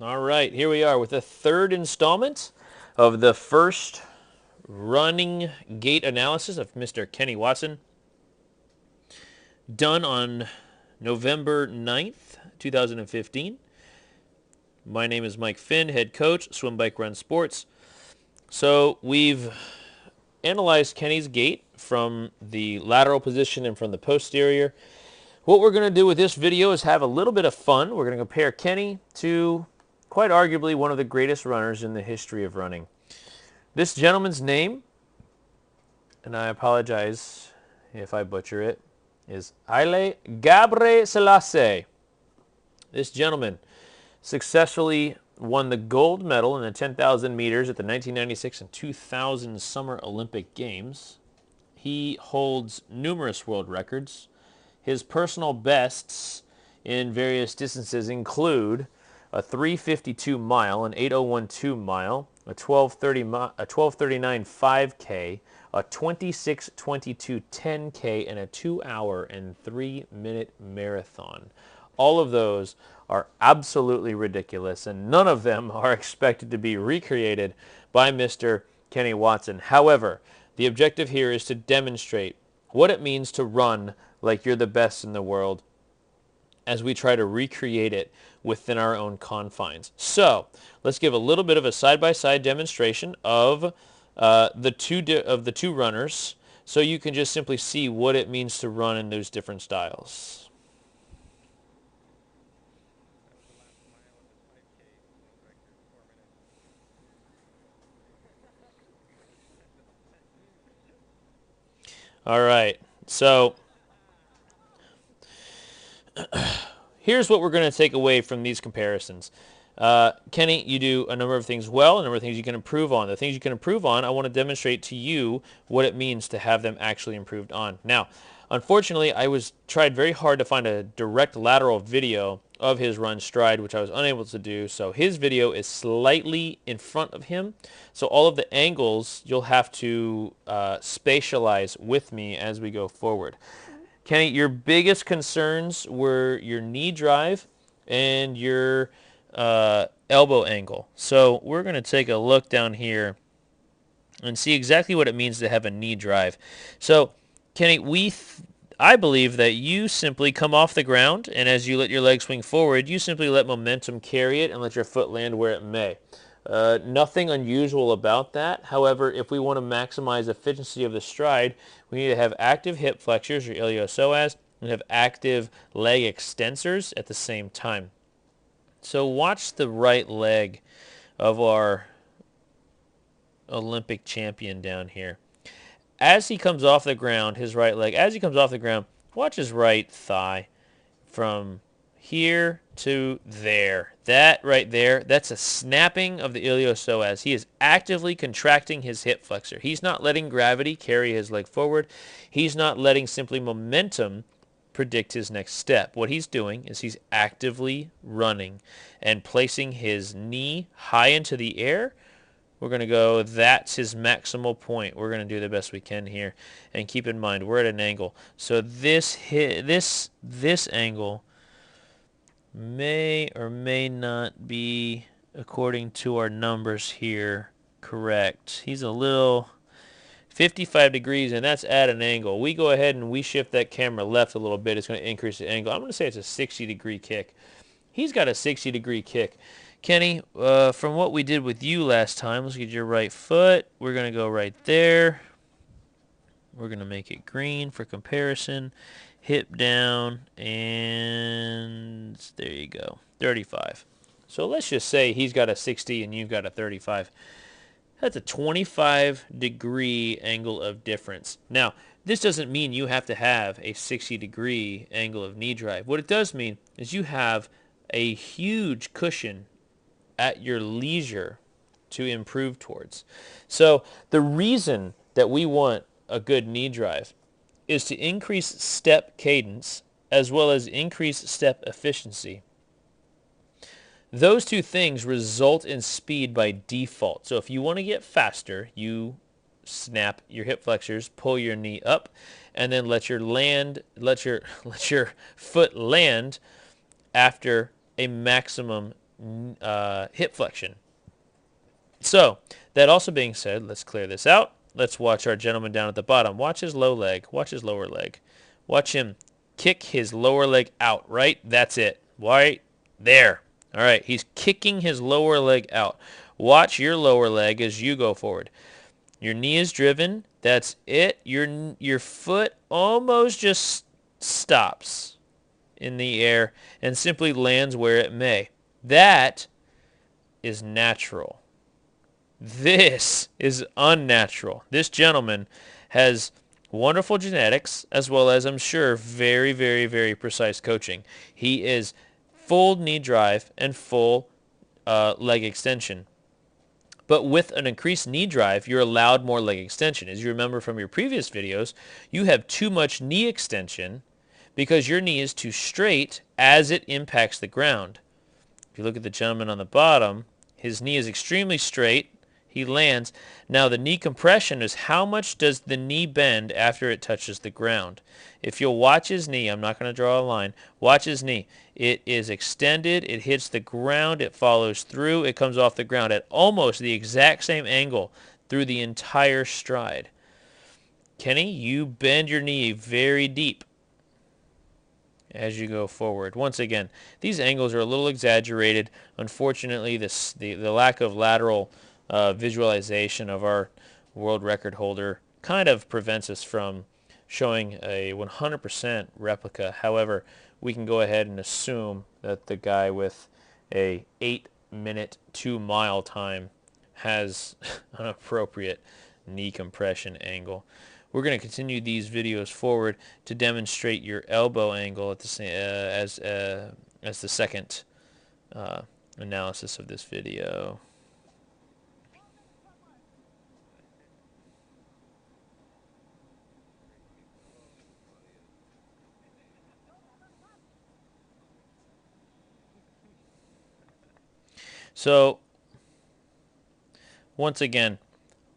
All right, here we are with the third installment of the first running gait analysis of Mr. Kenny Watson, done on November 9th, 2015. My name is Mike Finn, head coach, Swim Bike Run Sports. So we've analyzed Kenny's gait from the lateral position and from the posterior. What we're going to do with this video is have a little bit of fun. We're going to compare Kenny to quite arguably one of the greatest runners in the history of running. This gentleman's name, and I apologize if I butcher it, is Haile Gabre Selassie. This gentleman successfully won the gold medal in the 10,000 meters at the 1996 and 2000 Summer Olympic Games. He holds numerous world records. His personal bests in various distances include a 3:52 mile, an 8:012 mile, a 12:39 5K, a 26:22 10K, and a 2 hour and 3 minute marathon. All of those are absolutely ridiculous, and none of them are expected to be recreated by Mr. Kenny Watson. However, the objective here is to demonstrate what it means to run like you're the best in the world as we try to recreate it within our own confines. So let's give a little bit of a side-by-side demonstration of the two runners, so you can just simply see what it means to run in those different styles. All right, so here's what we're going to take away from these comparisons. Kenny, you do a number of things well, a number of things you can improve on. The things you can improve on, I want to demonstrate to you what it means to have them actually improved on. Now, unfortunately, I tried very hard to find a direct lateral video of his run stride, which I was unable to do. So his video is slightly in front of him. So all of the angles you'll have to spatialize with me as we go forward. Kenny, your biggest concerns were your knee drive and your elbow angle. So we're going to take a look down here and see exactly what it means to have a knee drive. So, Kenny, I believe that you simply come off the ground, and as you let your leg swing forward, you simply let momentum carry it and let your foot land where it may. Nothing unusual about that. However, if we want to maximize efficiency of the stride, we need to have active hip flexors or iliopsoas and have active leg extensors at the same time. So watch the right leg of our Olympic champion down here. As he comes off the ground, his right leg, as he comes off the ground, watch his right thigh from here to there. That right there, that's a snapping of the iliopsoas. He is actively contracting his hip flexor. He's not letting gravity carry his leg forward. He's not letting simply momentum predict his next step. What he's doing is he's actively running and placing his knee high into the air. We're going to go, that's his maximal point. We're going to do the best we can here. And keep in mind, we're at an angle. So this angle may or may not be, according to our numbers here, correct. He's a little 55 degrees, and that's at an angle. We go ahead and we shift that camera left a little bit. It's going to increase the angle. I'm going to say it's a 60-degree kick. He's got a 60-degree kick. Kenny, from what we did with you last time, let's get your right foot. We're going to go right there. We're going to make it green for comparison. Hip down, and there you go, 35. So let's just say he's got a 60 and you've got a 35. That's a 25-degree angle of difference. Now, this doesn't mean you have to have a 60-degree angle of knee drive. What it does mean is you have a huge cushion at your leisure to improve towards. So the reason that we want a good knee drive is to increase step cadence as well as increase step efficiency. Those two things result in speed by default. So if you want to get faster, you snap your hip flexors, pull your knee up, and then let your foot land after a maximum hip flexion. So, that also being said, let's clear this out. Let's watch our gentleman down at the bottom. Watch his low leg. Watch his lower leg. Watch him kick his lower leg out, right? That's it. Right there. All right, he's kicking his lower leg out. Watch your lower leg as you go forward. Your knee is driven. That's it. Your foot almost just stops in the air and simply lands where it may. That is natural. This is unnatural. This gentleman has wonderful genetics as well as, I'm sure, very, very, very precise coaching. He is full knee drive and full leg extension. But with an increased knee drive, you're allowed more leg extension. As you remember from your previous videos, you have too much knee extension because your knee is too straight as it impacts the ground. If you look at the gentleman on the bottom, his knee is extremely straight. He lands. Now the knee compression is how much does the knee bend after it touches the ground. If you'll watch his knee, I'm not going to draw a line, watch his knee. It is extended, it hits the ground, it follows through, it comes off the ground at almost the exact same angle through the entire stride. Kenny, you bend your knee very deep as you go forward. Once again, these angles are a little exaggerated. Unfortunately, the lack of lateral visualization of our world record holder kind of prevents us from showing a 100% replica. However, we can go ahead and assume that the guy with a 8-minute 2-mile time has an appropriate knee compression angle. We're going to continue these videos forward to demonstrate your elbow angle at the as the second analysis of this video. So, once again,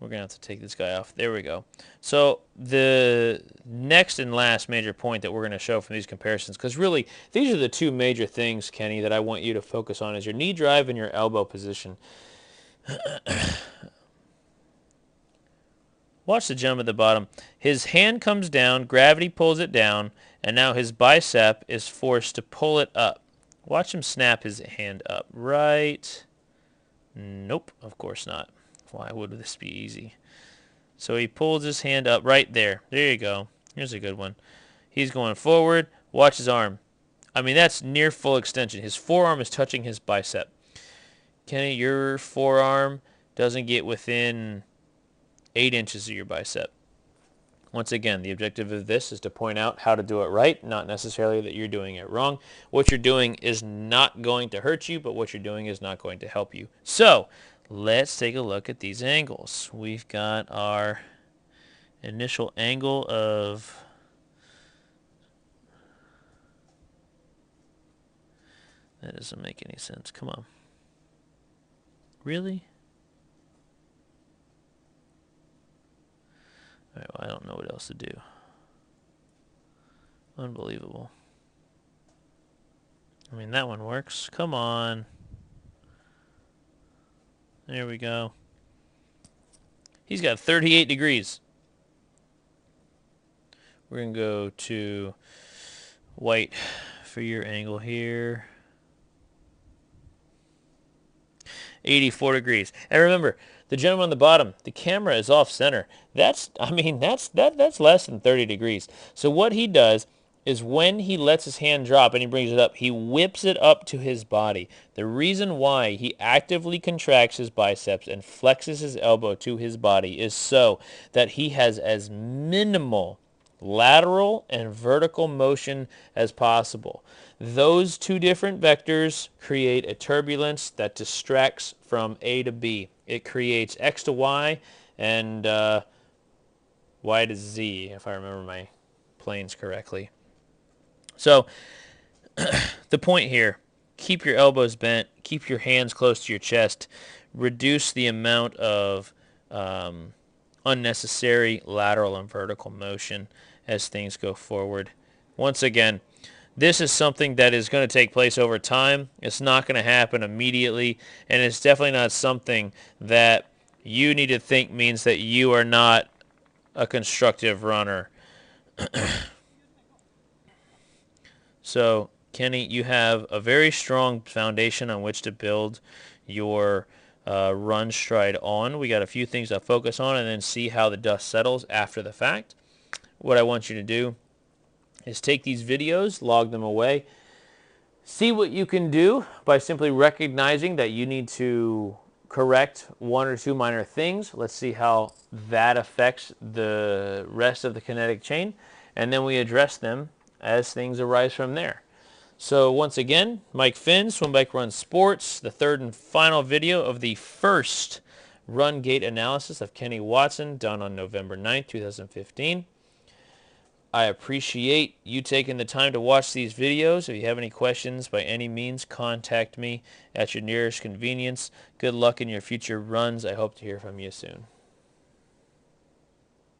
we're going to have to take this guy off. There we go. So, the next and last major point that we're going to show from these comparisons, because really, these are the two major things, Kenny, that I want you to focus on, is your knee drive and your elbow position. Watch the gentleman at the bottom. His hand comes down, gravity pulls it down, and now his bicep is forced to pull it up. Watch him snap his hand up. Right. Nope, of course not. Why would this be easy? So he pulls his hand up right there. There you go. Here's a good one. He's going forward. Watch his arm. I mean, that's near full extension. His forearm is touching his bicep. Kenny, your forearm doesn't get within 8 inches of your bicep. Once again, the objective of this is to point out how to do it right, not necessarily that you're doing it wrong. What you're doing is not going to hurt you, but what you're doing is not going to help you. So, let's take a look at these angles. We've got our initial angle of that doesn't make any sense. Come on. Really? All right, well, I don't know what else to do. Unbelievable. I mean, that one works. Come on. There we go. He's got 38 degrees. We're going to go to white for your angle here. 84 degrees. And remember, the gentleman on the bottom, the camera is off center. That's less than 30 degrees. So what he does is when he lets his hand drop and he brings it up, he whips it up to his body. The reason why he actively contracts his biceps and flexes his elbow to his body is so that he has as minimal lateral and vertical motion as possible. Those two different vectors create a turbulence that distracts from A to B. It creates X to Y and Y to Z, if I remember my planes correctly. So the point here, keep your elbows bent, keep your hands close to your chest, reduce the amount of unnecessary lateral and vertical motion as things go forward. Once again, This is something that is going to take place over time. It's not going to happen immediately, and it's definitely not something that you need to think means that you are not a constructive runner. So, Kenny, you have a very strong foundation on which to build your run stride on. We got a few things to focus on and then see how the dust settles after the fact. What I want you to do is take these videos, log them away, see what you can do by simply recognizing that you need to correct one or two minor things. Let's see how that affects the rest of the kinetic chain, and then we address them as things arise from there. So once again, Mike Finn, Swim Bike Run Sports, the third and final video of the first run gait analysis of Kenny Watson done on November 9th, 2015. I appreciate you taking the time to watch these videos. If you have any questions, by any means, contact me at your nearest convenience. Good luck in your future runs. I hope to hear from you soon.